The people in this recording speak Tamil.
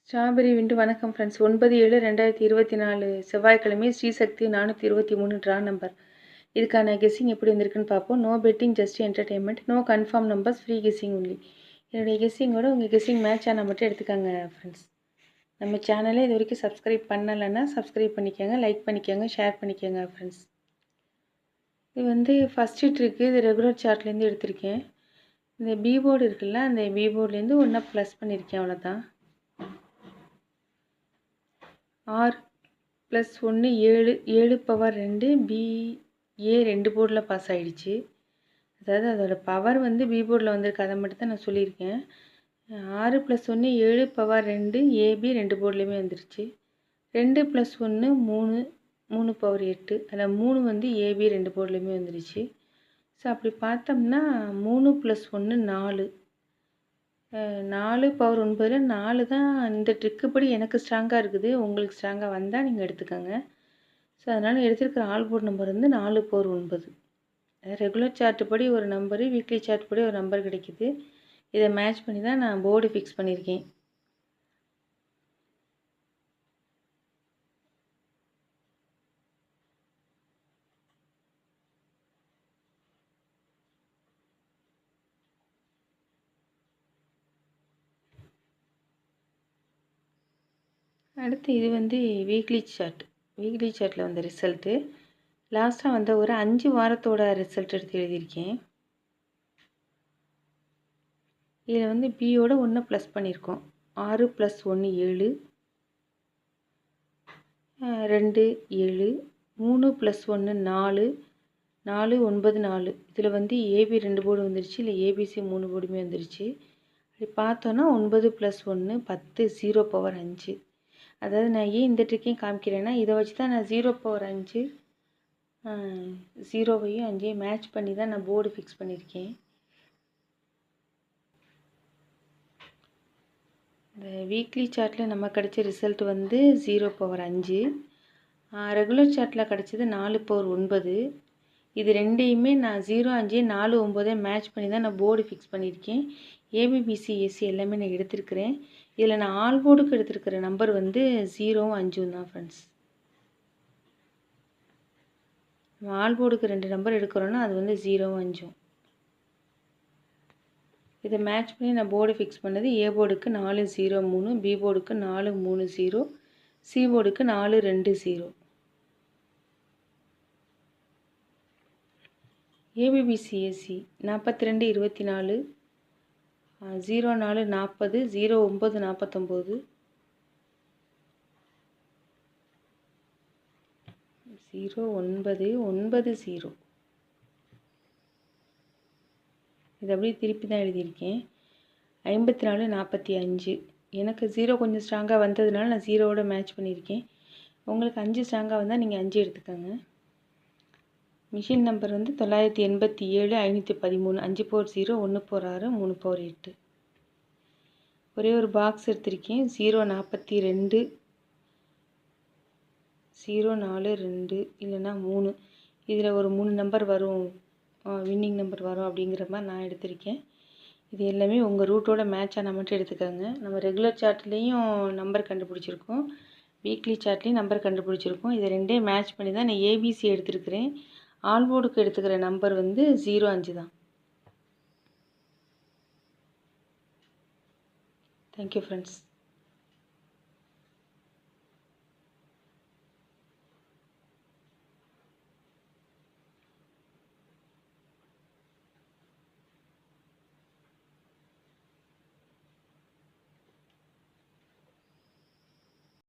ஸ்ட்ராபெரி விண்டு வணக்கம் ஃப்ரெண்ட்ஸ். 9/7/2024 செவ்வாய்க்கிழமை ஸ்ரீசக்தி 423 ட்ரா நம்பர். இதுக்கான கெஸ்ஸிங் எப்படி வந்திருக்குன்னு பார்ப்போம். No bedding, just entertainment, no confirm numbers, free guessing only. என்னுடைய கெஸ்ஸிங்கோட உங்கள் கெஸ்ஸிங் மேட்ச் ஆனால் மட்டும் எடுத்துக்காங்க ஃப்ரெண்ட்ஸ். நம்ம சேனலை இது வரைக்கும் சப்ஸ்கிரைப் பண்ணலைன்னா சப்ஸ்கிரைப் பண்ணிக்கோங்க, லைக் பண்ணிக்கோங்க, ஷேர் பண்ணிக்கோங்க ஃப்ரெண்ட்ஸ். இது ஃபஸ்ட்டு ட்ரிக்கு. இது ரெகுலர் சார்ட்லேருந்து எடுத்திருக்கேன். இந்த பி போர்டு இருக்குல்ல, அந்த பி போர்ட்லேருந்து ஒன்றா ப்ளஸ் பண்ணியிருக்கேன், அவ்வளோதான். 6+1 7, 7 பவர் 2 BA 2 போர்டில் பாஸ் ஆகிடுச்சு. அதாவது அதோட பவர் பி போர்டில் வந்திருக்கு, அதை மட்டும் தான் நான் சொல்லியிருக்கேன். 6+1 7 பவர் 2 AB 2 போர்ட்லேயுமே வந்துருச்சு. 2+1 3, 3 பவர் 8, அதில் 3 AB 2 போர்ட்லேயுமே வந்துருச்சு. ஸோ அப்படி பார்த்தோம்னா 3+1 4, 4 பவர் 9 4 தான் இந்த ட்ரிக்கு படி எனக்கு ஸ்ட்ராங்காக இருக்குது. உங்களுக்கு ஸ்ட்ராங்காக வந்தால் நீங்கள் எடுத்துக்கோங்க. ஸோ அதனால் எடுத்துருக்கிற all port number 4 power 9. Regular chart படி ஒரு நம்பரு, வீக்லி சார்ட் படி ஒரு நம்பர் கிடைக்கிது. இதை மேட்ச் பண்ணி தான் நான் போர்டு ஃபிக்ஸ் பண்ணியிருக்கேன். அடுத்து இது வீக்லி சார்ட். வீக்லி சார்ட்டில் வந்த ரிசல்ட்டு லாஸ்ட்டாக வந்த ஒரு 5 வாரத்தோட ரிசல்ட் எடுத்து எழுதியிருக்கேன். இதில் பியோட 1 ப்ளஸ் பண்ணியிருக்கோம். 6+1 7, 2 7, 3+1 4, 4 9 4. இதில் ஏபி 2 போர்டு வந்துருச்சு, இல்லை ஏபிசி 3 போர்டுமே வந்துருச்சு. அப்படி பார்த்தோன்னா 9+1 10, 0 பவர் 5. அதாவது நான் ஏன் இந்த ட்ரிக்கையும் காமிக்கிறேன்னா, இதை வச்சு தான் நான் 0 பவர் 5, 0வையும் 5ஐயும் மேட்ச் பண்ணி தான் நான் போர்டு ஃபிக்ஸ் பண்ணியிருக்கேன். இந்த வீக்லி சார்ட்டில் நம்ம கிடைச்ச ரிசல்ட் 0 பவர் 5. ரெகுலர் சார்ட்டில் கிடைச்சது 4 பவர் 9. இது ரெண்டையுமே நான் 0 5 4 9 மேட்ச் பண்ணி தான் நான் போர்டு ஃபிக்ஸ் பண்ணியிருக்கேன். ஏபிபிசி ஏசி எல்லாமே நான் எடுத்திருக்கிறேன். இதில் நான் ஆல் போர்டுக்கு எடுத்திருக்கிற நம்பர் 0வும் 5ம் தான் ஃப்ரெண்ட்ஸ். நம்ம ஆல் போர்டுக்கு 2 நம்பர் எடுக்கிறோன்னா அது 0வும் 5ம். இதை மேட்ச் பண்ணி நான் போர்டு ஃபிக்ஸ் பண்ணது. ஏ போர்டுக்கு 4 0 3, பி போர்டுக்கு 4 3 0, சி போர்டுக்கு 4 2 0. ஏபிபிசிஎஸ்சி 42 24, 04 40, 09 49, 09 90. இது அப்படியே திருப்பி தான் எழுதியிருக்கேன். 54 45. எனக்கு 0 கொஞ்சம் ஸ்ட்ராங்காக வந்ததுனால நான் 0வோட மேட்ச் பண்ணியிருக்கேன். உங்களுக்கு 5 ஸ்ட்ராங்காக வந்தால் நீங்கள் 5 எடுத்துக்கோங்க. Machine number 987 513, 5 power 0, 1 power 6, 3 power 8. ஒரே ஒரு பாக்ஸ் எடுத்திருக்கேன். 042, 042 இல்லைன்னா 3. இதில் ஒரு 3 நம்பர் வரும், வின்னிங் நம்பர் வரும் அப்படிங்கிற மாதிரி நான் எடுத்திருக்கேன். இது எல்லாமே உங்கள் ரூட்டோட மேட்ச் ஆனால் மட்டும் எடுத்துக்கோங்க. நம்ம ரெகுலர் சார்ட்லேயும் நம்பர் கண்டுபிடிச்சிருக்கோம், வீக்லி சார்ட்லேயும் நம்பர் கண்டுபிடிச்சிருக்கோம். இதை ரெண்டையும் மேட்ச் பண்ணி தான் நான் ஏபிசி எடுத்துருக்கிறேன். ஆல் போர்டுக்கு எடுத்துக்கிற நம்பர் 0 5 தான். Thank you friends.